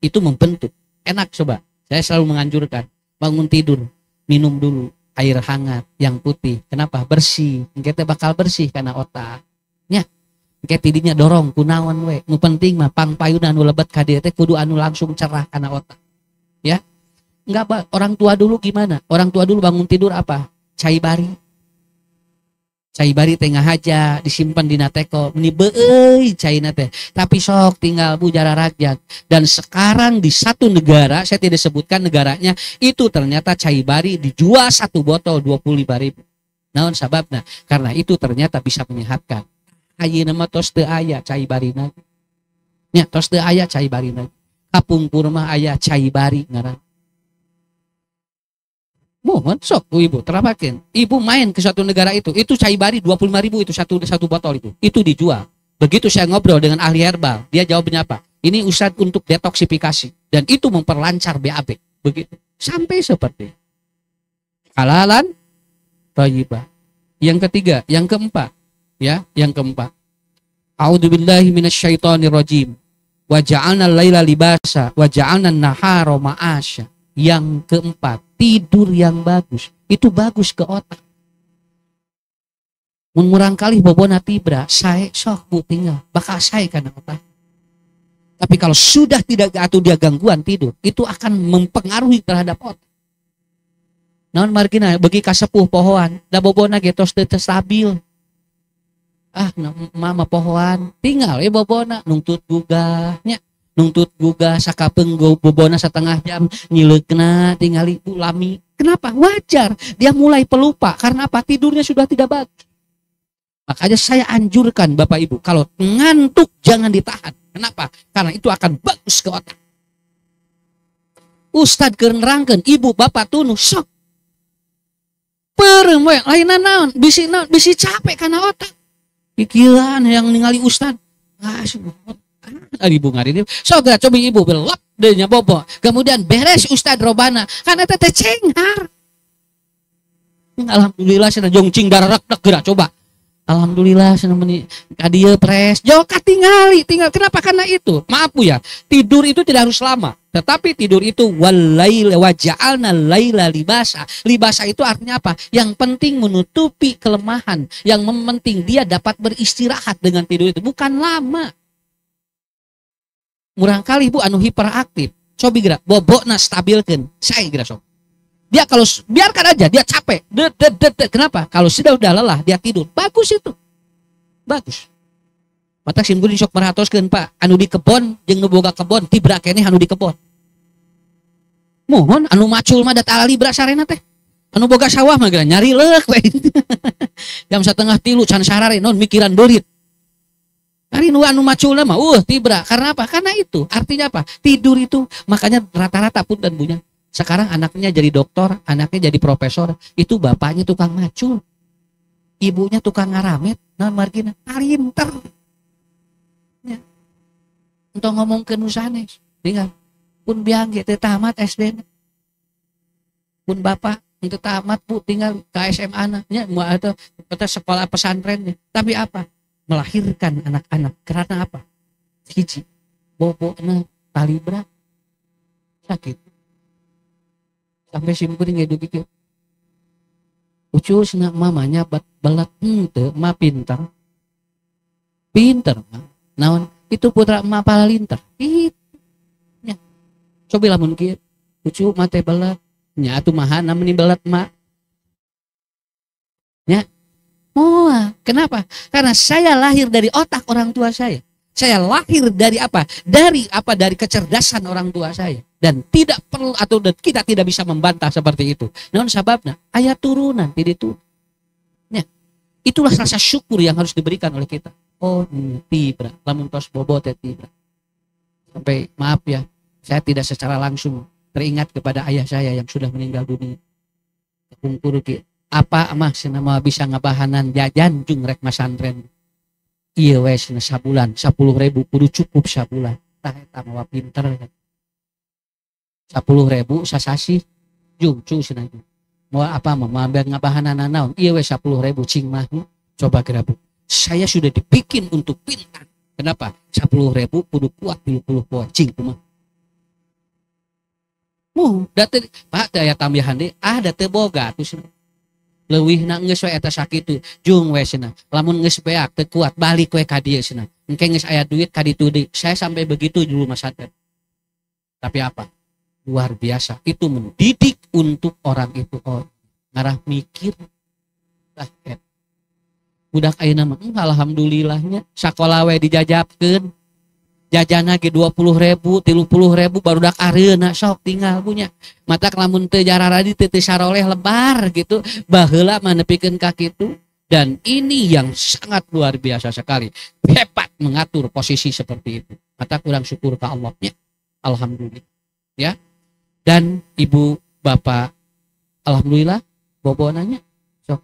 Speaker 1: Itu membentuk. Enak coba, saya selalu menganjurkan bangun tidur, minum dulu air hangat yang putih. Kenapa? Bersih. Kita bakal bersih karena otak. Nya, kita tidinya dorong kunaon we. Nu penting mah pangpayuna anu lebet ka dieu teh kudu anu langsung cerah karena otak. Ya. Enggak orang tua dulu gimana? Orang tua dulu bangun tidur apa? Cai bari. Cai bari tengah aja disimpan di nateko meni beeuy cai nate, tapi sok tinggal bujara rakyat. Dan sekarang di satu negara, saya tidak sebutkan negaranya, itu ternyata cai bari dijual satu botol 25.000. Naon sababna? Karena itu ternyata bisa menyehatkan. Ayeuna mah tos teu aya cai barina. Nya tos teu aya cai barina. Kapungkur mah aya cai bari ngaran. Mohon sok bu ibu terapakin. Ibu main ke suatu negara itu cai bari 25.000 itu satu botol itu dijual. Begitu saya ngobrol dengan ahli herbal, dia jawabnya apa? Ini ustadz untuk detoksifikasi dan itu memperlancar BAB. Begitu sampai seperti halalan thayyibah. Yang ketiga, yang keempat, ya, yang keempat. A'udzubillahi minasyaitonirrajim. Wa ja'alna al-laila libasa wa ja'alna an-nahara ma'asya. Yang keempat, tidur yang bagus. Itu bagus ke otak. Murang kali bobona tibra, saya sok bu tinggal, bakal saya karena otak. Tapi kalau sudah tidak atau dia gangguan tidur, itu akan mempengaruhi terhadap otak. Naon margina bagi kasepuh pohoan, da bobona getos teu stabil. Ah, mama pohoan, tinggal ya bobona nuntut gugahnya. Nuntut gugah sakapeung bobona setengah jam nyileukna tingali ulami. Kenapa? Wajar dia mulai pelupa karena apa? Tidurnya sudah tidak bagus. Makanya saya anjurkan Bapak Ibu kalau ngantuk jangan ditahan. Kenapa? Karena itu akan bagus ke otak. Ustad keur nerangkeun ibu bapak tunu sok. Peureum we lainna naon? Bisi capek karena otak. Pikiran yang ningali ustad. Ibu ngari soga coba ibu belok denya bobo kemudian beres Ustad robana karena teh cenghar. Alhamdulillah cenah jongcing dararak geura coba. Alhamdulillah cenah meni ka dieu pres joka tinggal kenapa? Karena itu maaf Bu ya, tidur itu tidak harus lama, tetapi tidur itu walail wa ja'alna laila libasa. Libasa itu artinya apa? Yang penting menutupi kelemahan, yang penting dia dapat beristirahat dengan tidur itu, bukan lama. Murang kali Bu anu hiperaktif, coba geura bobokna stabilkeun, saya geura sok. Dia kalau biarkan aja dia capek, kenapa? Kalau sudah lelah dia tidur, bagus itu, bagus. Mata simkuring sok merhatoskeun Pak, anu di kebon jeung nu boga kebon tibra keneh anu di kebon. Mohon anu macul mah da tala libra sarena teh. Anu boga sawah mah geura nyari leuk we. Jam 2:30 can sarare non mikiran beurit. Hari anu maculna mah tibra. Karena apa? Karena itu. Artinya apa? Tidur itu makanya rata-rata pun dan punya. Sekarang anaknya jadi dokter, anaknya jadi profesor, itu bapaknya tukang macul. Ibunya tukang ngaramet, nah margina alinter. Ya. Untuk ngomong ke nusanes, tinggal pun biang teu tamat SD. Pun bapak itu tamat Bu tinggal ke SMA nya atau sekolah pesantren. Tapi apa? Melahirkan anak-anak karena apa? Hiji bobokna talibra sakit sampai simkuring geus gitu. Ucusna mamanya balat henteu mah pinter mah naon itu putra mah palinter itu nya coba lamun kieu ucu mah teh balat nya atuh mahana meni balat mah nya. Oh, kenapa? Karena saya lahir dari otak orang tua saya. Saya lahir dari apa? Dari kecerdasan orang tua saya. Dan tidak perlu atau kita tidak bisa membantah seperti itu. Namun sebabnya ayat turunan tidak itu. Ya, itulah rasa syukur yang harus diberikan oleh kita. Oh, tibra, lamun tos bobote tibra. Sampai maaf ya, saya tidak secara langsung teringat kepada ayah saya yang sudah meninggal dunia. Kungkuru ki apa mah senama bisa ngabahanan jajan jung rek masantren iya wes sabulan 10.000 kudu cukup sabulan tah eta mah pinter 10.000 sasasi jung cu cenah mau apa mah ngabahanan naon iya wes 10.000 cing mah coba geura Bu saya sudah dibikin untuk pintar. Kenapa? 10.000 kudu kuat 30 poin cing kumaha date Pak daya tambahan deh date boga tuh leuwih na geus we eta sakitu jung we cenah lamun geus beak teu kuat balik we ka dieu cenah engke geus aya duit ka ditu deui. Saya sampai begitu dulu Mas Adel. Tapi apa? Luar biasa itu mendidik untuk orang itu ngarah mikir Budak ayeuna mah alhamdulillahnya sakola we dijajabkeun. Jajana ge 20.000, 30.000 barudak areuna sok tinggal punya. Mata lamun teu jararadi teu saroleh lebar gitu, baheula mah nepikeun ka kitu. Dan ini yang sangat luar biasa sekali. Hebat mengatur posisi seperti itu. Mata kurang syukur ke Allahnya. Alhamdulillah. Ya. Dan ibu bapak alhamdulillah bobo nanya sok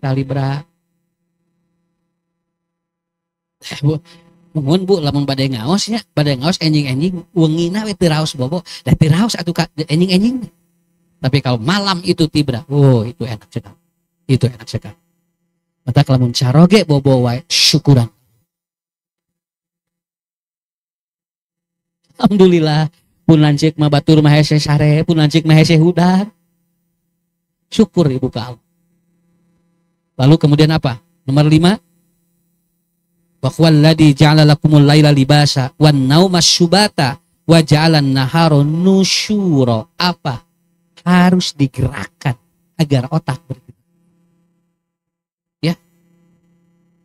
Speaker 1: tali berat. Bu, mohon bu, lamun badai ngaos ya, badai ngaos enjing-enjing, wengina we teu raos bobo, da teu raos atuh ka enjing-enjing. Tapi kalau malam itu tiba, oh itu enak sekali. Itu enak sekali. Mata lamun caroge bobo wae syukuran. Alhamdulillah, pun lancik mah batur mah hese sare, pun lancik mah hese hudan. Syukur ibu ka Allah. Lalu kemudian apa? Nomor 5. Wa huwallazi ja'ala lakumul laila libasa wan nauma syubata wa ja'alan nahara nusyura. Apa? Harus digerakkan agar otak bergerak. Ya.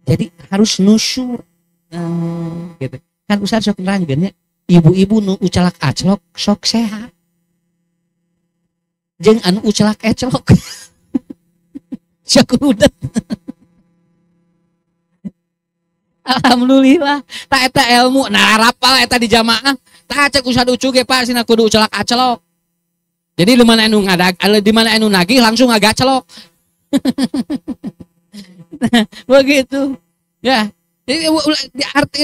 Speaker 1: Jadi harus nusyur. Gitu. Kan Ustaz sok nerangkeun ya. Ibu-ibu nu ucalak aclok sok sehat. Jeung anu ucalak eclok. Sok udet. Alhamdulillah, tak eta ilmu, nah rapal eta di jamaah, tak cek usah ucu ge Pak, sina kudu ucelak acelok. Jadi di mana anu ngadag, di mana anu nagih langsung ngagacelok. Begitu. Ya.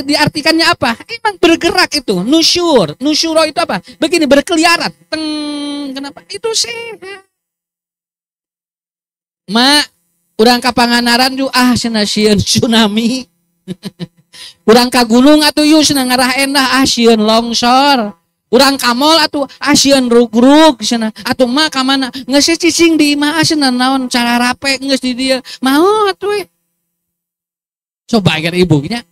Speaker 1: Diartikannya apa? Emang bergerak itu, nusyur. Nusyuro itu apa? Begini berkeliaran. Teng, kenapa? Itu sehat. Mak, urang ka Pangandaran ju cenah sieun tsunami. Urang ka gunung atuh yus ngarah endah sieun longsor. Urang ka mall atuh sieun rugrug cenah. Atuh mah ka mana? Geus cicing di imah cenah naon cara rape geus di dieu. Mau atuh we. Coba agar ibunya.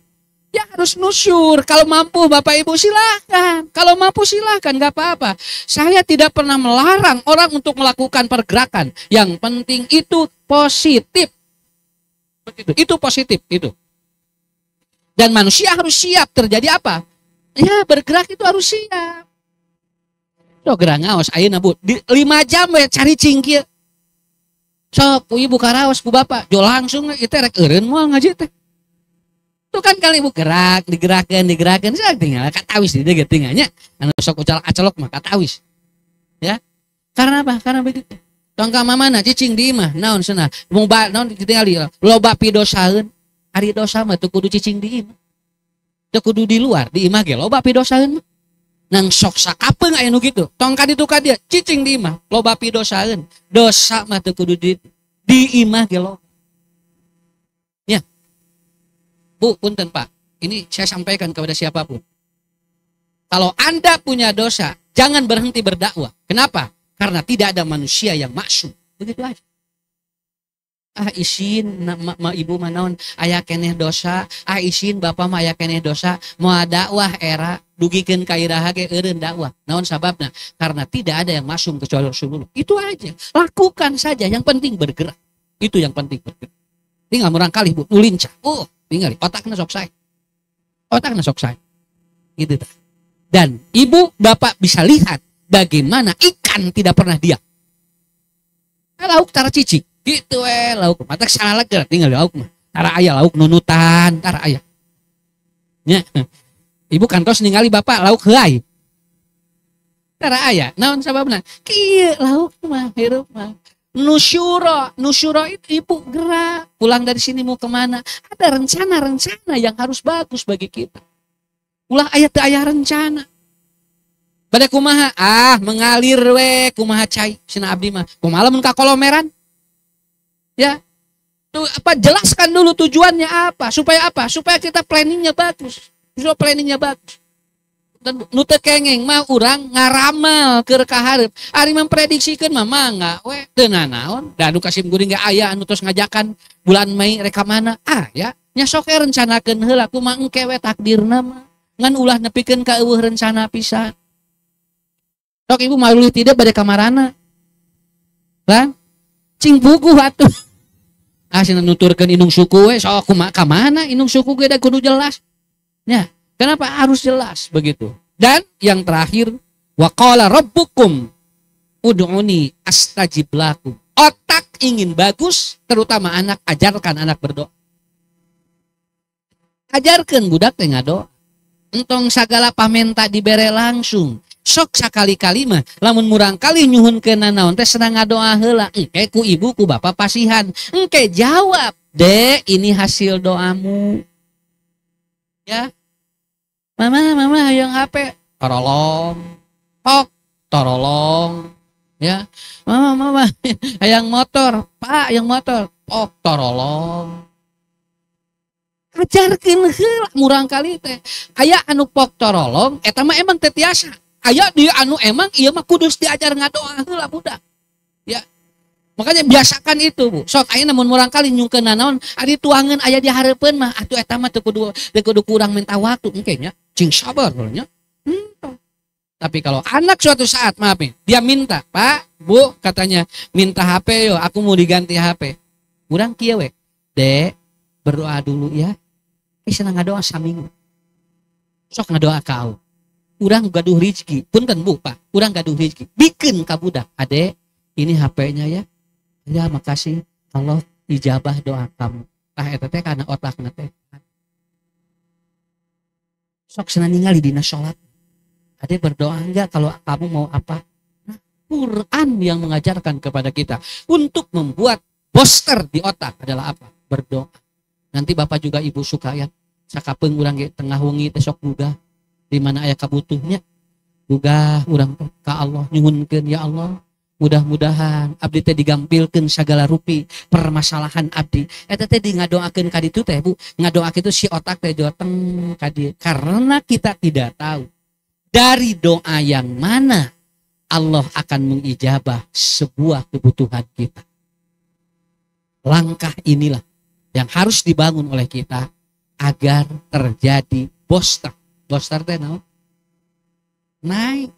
Speaker 1: Ya harus nusyur. Kalau mampu Bapak Ibu silahkan. Kalau mampu silahkan, gak apa-apa. Saya tidak pernah melarang orang untuk melakukan pergerakan. Yang penting itu positif. Itu positif itu. Dan manusia harus siap. Terjadi apa? Ya bergerak itu harus siap. So gerak ngaos ayeuna Bu. 5 jam we cari cingkieu. Sok ku ibu karaos ku bapak. Jo langsung itu rek eureun moal ngaji teh. Itu kan kali ibu gerak, digerakkan, saya tinggal katawis dia tinggalnya, anu sok ucal acelok mah katawis, ya, karena apa? Karena begitu. Tongka mana cicing di imah, naon cenah, mau naon tinggal di loba pidosaeun, ari dosa mah teu kudu cicing di imah, teu kudu di luar, di imah ge loba pidosaeun, nang sok sakapeung aya nu kitu, tongka ditu ka dia cicing di imah, loba pidosaeun, dosa mah teu kudu di imah ge loba. Bu, punten Pak, ini saya sampaikan kepada siapapun. Kalau Anda punya dosa, jangan berhenti berdakwah. Kenapa? Karena tidak ada manusia yang maksum. Begitu aja. Isin, ibu manaon, aya keneh dosa. Isin, bapak mah aya keneh dosa. Mau dakwah era, dugikeun ka iraha ge eureun dakwah. Naon sababna? Karena tidak ada yang maksum kecuali Rasulullah. Itu aja. Lakukan saja, yang penting bergerak. Itu yang penting bergerak. Tinggal murangkali Bu, nulincah. Tinggal otaknya sok saya. Otaknya sok saya. Gitu. Dan ibu bapak bisa lihat bagaimana ikan tidak pernah diam. Lauk tara cicing. Gitu lauk. Mata salah lagi tinggal lauk mah. Tara aya lauk nunutan, tara aya. Nya. Ibu kantos ningali bapak lauk heai. Tara aya. Naon sababna? Kieu lauk mah hirup mah. Nusyuro itu ibu gerak. Pulang dari sini mau kemana? Ada rencana yang harus bagus bagi kita. Ulah ayat rencana. Pada kumaha? Mengalir we kumaha cai. Sina abdi mah. Kumaha mun ka kolomeran? Ya. Tuh apa jelaskan dulu tujuannya apa? Supaya apa? Supaya kita planningnya bagus. Supaya planningnya bagus. Dan nu teu kengeng mah urang ngaramal keur ka hareup. Ari memprediksikeun mah mangga we teu nanaon. Da anu Kasim Guring ge aya anu tos ngajakan bulan Mei rek ka mana? Ya, nya sok rencanakeun heula kumaha engke we takdirna mah. Ngan ulah nepikeun ka eueuh rencana pisan. Sok ibu maulih tidak bade kamarana. Lah, cing buku atuh. Cenah nuturkeun indung suku we sok kumaha ka mana indung suku ge da kudu jelas. Ya, kenapa harus jelas begitu? Dan yang terakhir, wa qala rabbukum ud'uni astajib lakum. Otak ingin bagus, terutama anak, ajarkan anak berdoa. Ajarkan budak teh ngadoa. Entong sagala pamenta dibere langsung. Sok sakali-kali mah lamun murang kali nyuhunkeun naon teh sedang ngadoa heula. Engke ku ibu ku bapak pasihan. Engke jawab, "Dek, ini hasil doamu." Ya. Mama hayang HP. Torolong. Pok, torolong. Ya. Mama hayang motor. Pak, hayang motor. Pok, torolong. Ajarkeun heula murang kali teh. Aya anu pok torolong eta mah emang teu tiasa. Aya di anu emang ieu mah kudus diajar ngadoa heula budak. Ya. Makanya biasakan itu, Bu. Sok ayeuna mun murang kali nyungkeun naon, ari tuangeun aya di hareupeun mah atuh eta mah teu kudu kurang minta waktu engke nya. Cing sabar nya. Tapi kalau anak suatu saat maaf nih, dia minta, "Pak, Bu," katanya, "minta HP yo, aku mau diganti HP." Urang kieu we. "Dek, berdoa dulu ya." Senang ngadoa saminggu. Sok ngadoa kau. Urang gaduh rezeki, punten Bu, Pak. Urang gaduh rezeki. Bikin ka budak, "Adek, ini HP-nya ya." "Ya, makasih. Allah ijabah doa kamu." Tah eta teh kana otakna teh. Sok senang ningali dina salat. "Adek berdoa enggak kalau kamu mau apa?" Nah, Quran yang mengajarkan kepada kita untuk membuat booster di otak adalah apa? Berdoa. Nanti bapak juga ibu suka ya. Sakapeung urang ge tengah wengi teh sok gugah di mana aya kabutuhnya. Gugah urang ka Allah nyuhunkeun, "Ya Allah, mudah-mudahan abdi teh digampilkeun sagala rupi permasalahan abdi." Eta teh di ngadoakeun ka ditu teh Bu. Ngadoakeun itu si otak teh joteng ka dieu. Karena kita tidak tahu dari doa yang mana Allah akan mengijabah sebuah kebutuhan kita. Langkah inilah yang harus dibangun oleh kita agar terjadi booster. Booster teh naon? Naik.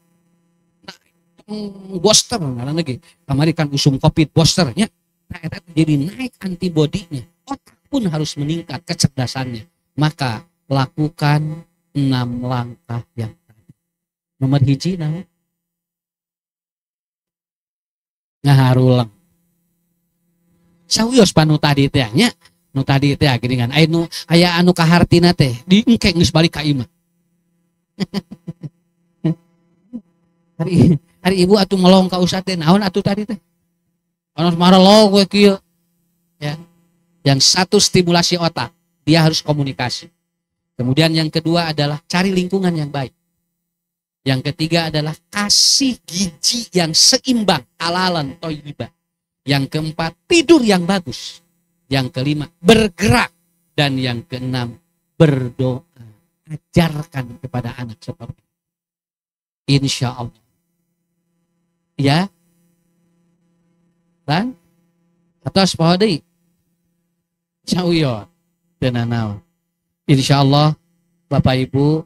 Speaker 1: Booster ngaranna ge. Kamari kan usum Covid boosternya. Nah, eta jadi naik antibodinya. Otak pun harus meningkat kecerdasannya. Maka lakukan 6 langkah yang tadi. Nomor hiji naon? Ngaharulang. Sawios panu tadi teh nya. Nu tadi teh geuningan aya anu kahartina teh diengke geus balik ka imah. Hari ibu atuh ngelong ka ustad teh naon atuh tadi teh? Anu marelog we kieu. Ya. Yang satu stimulasi otak, dia harus komunikasi. Kemudian yang kedua adalah cari lingkungan yang baik. Yang ketiga adalah kasih gizi yang seimbang, halalan thayyibah. Yang keempat, tidur yang bagus. Yang kelima, bergerak. Dan yang keenam, berdoa. Ajarkan kepada anak seperti itu. Insya Allah. Ya. Dan atas pohon Cauyon. Tenanaw. Insya Allah, Bapak Ibu,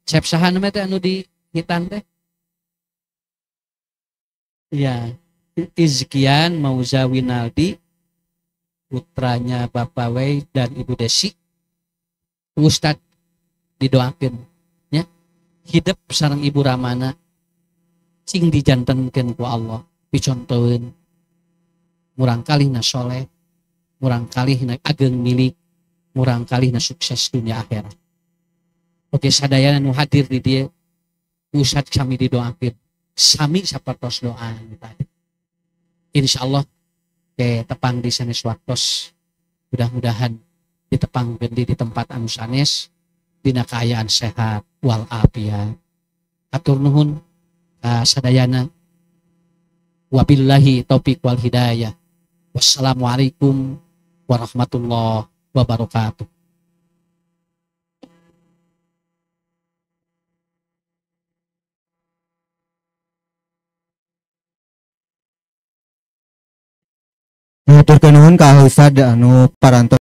Speaker 1: cep sahan teh anu di hitan teh. Ya. Izkian Mauza Winaldi, putranya Bapak Wei dan Ibu Desi. Ustad didoakan ya. Hidup sareng Ibu Ramana cing dijantenkeun ku Allah, dicontoheun. Murang kalihna soleh, murang kalihna ageng milik, murang kalihna sukses dunia akhirat. Oke, sadayana nu hadir di dieu Ustad kami didoakeun. Sami sapertos doa tadi. Insya Allah tepang di sanes waktos, mudah-mudahan ditepang gendi di tempat anu sanes dina kaayaan sehat wal afiat. Atur nuhun sadayana, wabillahi taufik wal hidayah. Wassalamualaikum warahmatullahi wabarakatuh.
Speaker 2: Nuturkeun nuhun ka Ustad anu parantos